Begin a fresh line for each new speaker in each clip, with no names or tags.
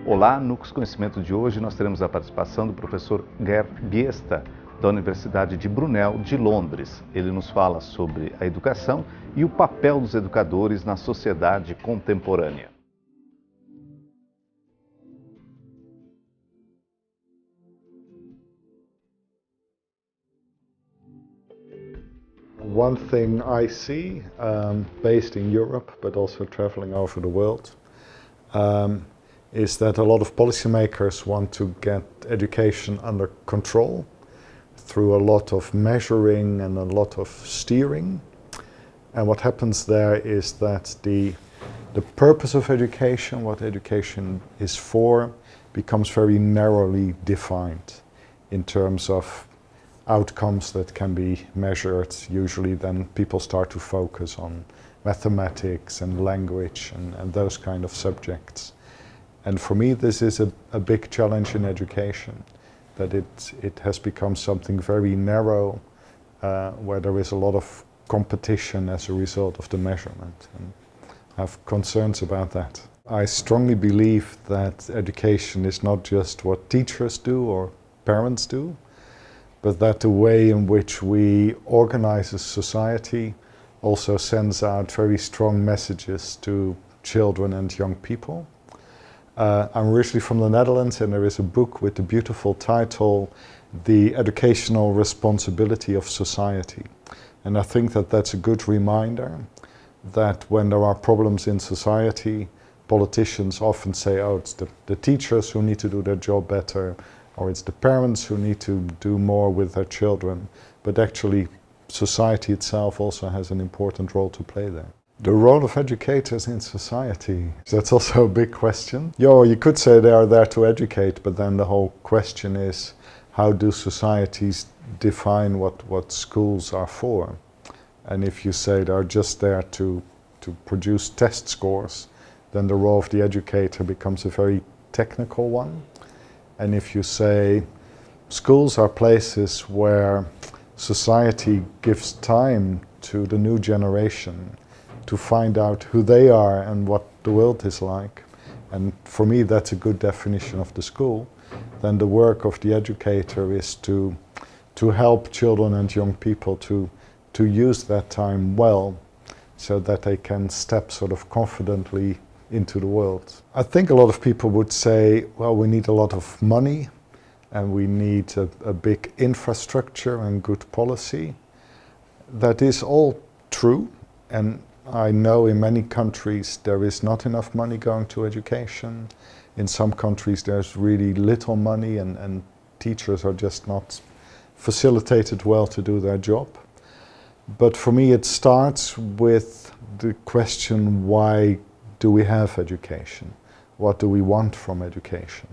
Olá, no Conhecimento de hoje nós teremos a participação do professor Gert Biesta, da Universidade de Brunel, de Londres. Ele nos fala sobre a educação e o papel dos educadores na sociedade contemporânea.
One thing I see, based in Europe, but also traveling over the world, is that a lot of policymakers want to get education under control through a lot of measuring and a lot of steering. And what happens there is that the purpose of education, what education is for, becomes very narrowly defined in terms of outcomes that can be measured. Usually then people start to focus on mathematics and language and those kind of subjects. And for me this is a big challenge in education, that it has become something very narrow, where there is a lot of competition as a result of the measurement. And I have concerns about that. I strongly believe that education is not just what teachers do or parents do, but that the way in which we organize a society also sends out very strong messages to children and young people. I'm originally from the Netherlands, and there is a book with the beautiful title, The Educational Responsibility of Society. And I think that that's a good reminder that when there are problems in society, politicians often say, oh, it's the teachers who need to do their job better, or it's the parents who need to do more with their children. But actually, society itself also has an important role to play there. The role of educators in society, that's also a big question. You could say they are there to educate, but then the whole question is, how do societies define what schools are for? And if you say they're just there to produce test scores, then the role of the educator becomes a very technical one. And if you say schools are places where society gives time to the new generation to find out who they are and what the world is like, and for me that's a good definition of the school, then the work of the educator is to help children and young people to use that time well, so that they can step sort of confidently into the world. I think a lot of people would say, well, we need a lot of money and we need a big infrastructure and good policy. That is all true, and I know in many countries there is not enough money going to education. In some countries there's really little money and teachers are just not facilitated well to do their job. But for me it starts with the question, why do we have education? What do we want from education?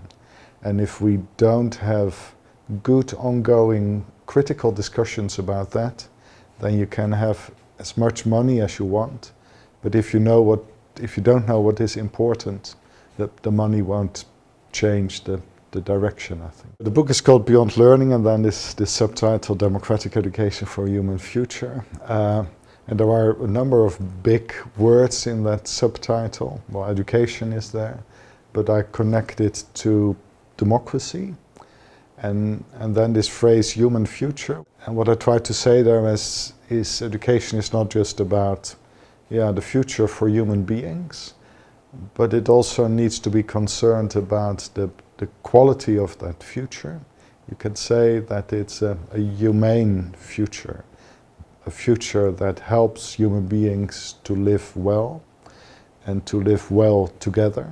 And if we don't have good ongoing critical discussions about that, then you can have as much money as you want, but if you don't know what is important, the money won't change the direction, I think. The book is called Beyond Learning, and then this subtitle, Democratic Education for a Human Future. And there are a number of big words in that subtitle. Well, education is there, but I connect it to democracy, and then this phrase, human future. And what I try to say there is education is not just about the future for human beings, but it also needs to be concerned about the quality of that future. You can say that it's a humane future, a future that helps human beings to live well and to live well together.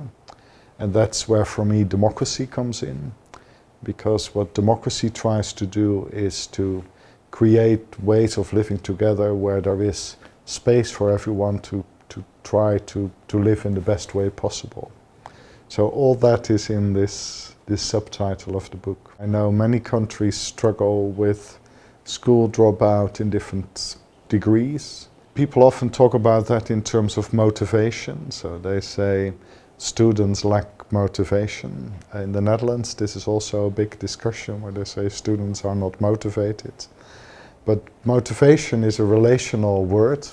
And that's where, for me, democracy comes in, because what democracy tries to do is to create ways of living together where there is space for everyone to try to live in the best way possible. So all that is in this subtitle of the book. I know many countries struggle with school dropout in different degrees. People often talk about that in terms of motivation. So they say students lack motivation. In the Netherlands, this is also a big discussion where they say students are not motivated. But motivation is a relational word,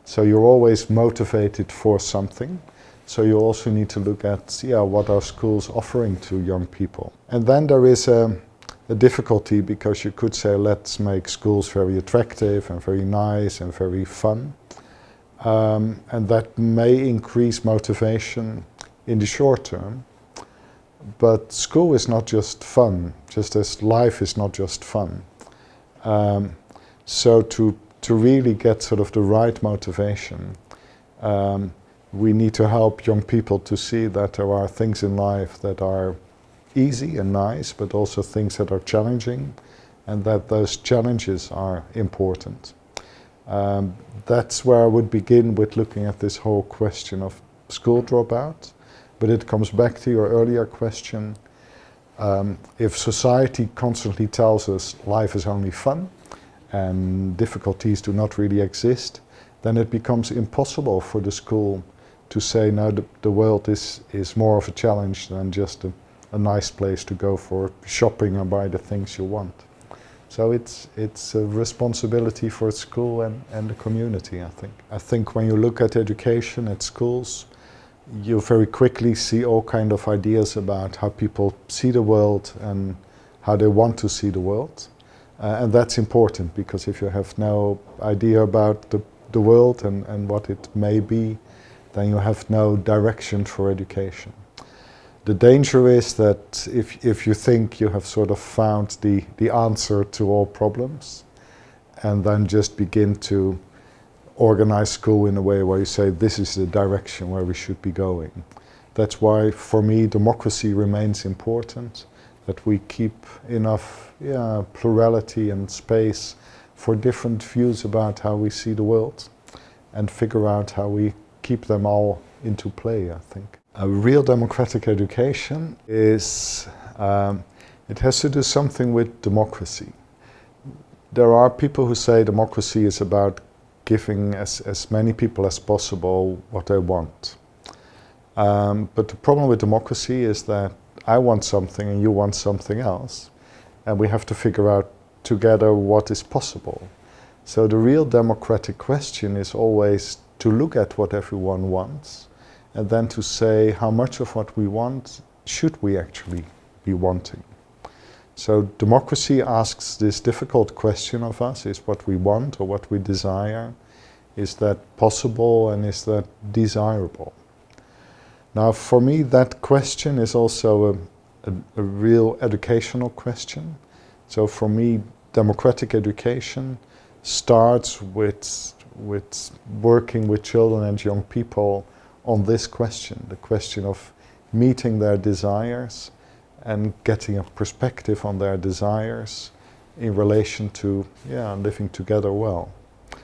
so you're always motivated for something. So you also need to look at what are schools offering to young people. And then there is a difficulty, because you could say let's make schools very attractive and very nice and very fun. And that may increase motivation in the short term. But school is not just fun, just as life is not just fun. So to really get sort of the right motivation, we need to help young people to see that there are things in life that are easy and nice, but also things that are challenging, and that those challenges are important. That's where I would begin with looking at this whole question of school dropout. But it comes back to your earlier question. If society constantly tells us life is only fun and difficulties do not really exist, then it becomes impossible for the school to say, no, the world is more of a challenge than just a nice place to go for shopping and buy the things you want. So it's a responsibility for school and the community, I think. I think when you look at education at schools, you very quickly see all kind of ideas about how people see the world and how they want to see the world. And that's important, because if you have no idea about the world and what it may be, then you have no direction for education. The danger is that if you think you have sort of found the answer to all problems, and then just begin to organize school in a way where you say this is the direction where we should be going. That's why, for me, democracy remains important, that we keep enough plurality and space for different views about how we see the world, and figure out how we keep them all into play, I think. A real democratic education is, it has to do something with democracy. There are people who say democracy is about giving as many people as possible what they want. But the problem with democracy is that I want something and you want something else, and we have to figure out together what is possible. So the real democratic question is always to look at what everyone wants, and then to say how much of what we want should we actually be wanting. So democracy asks this difficult question of us: is what we want or what we desire, is that possible and is that desirable? Now, for me, that question is also a real educational question. So for me, democratic education starts with working with children and young people on this question, the question of meeting their desires and getting a perspective on their desires in relation to living together well.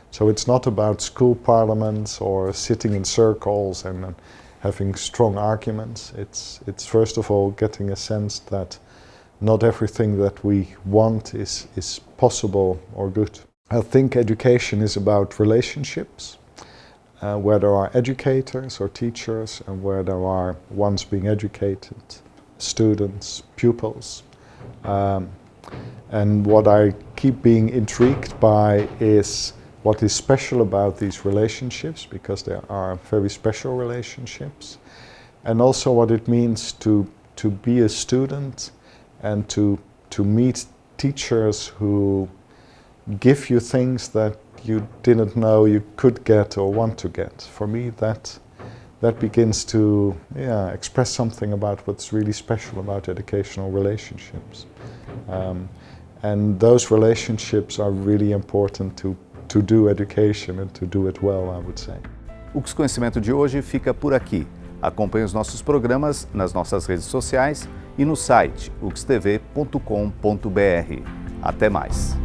So it's not about school parliaments or sitting in circles and having strong arguments. It's first of all getting a sense that not everything that we want is possible or good. I think education is about relationships, where there are educators or teachers and where there are ones being educated, students, pupils. And what I keep being intrigued by is what is special about these relationships, because they are very special relationships, and also what it means to be a student and to meet teachers who give you things that you didn't know you could get or want to get. For me, that begins to express something about what's really special about educational relationships. And those relationships are really important to do education and to do it well, I would say.
O UX Conhecimento de hoje fica por aqui. Acompanhe os nossos programas nas nossas redes sociais e no site uxtv.com.br. Até mais!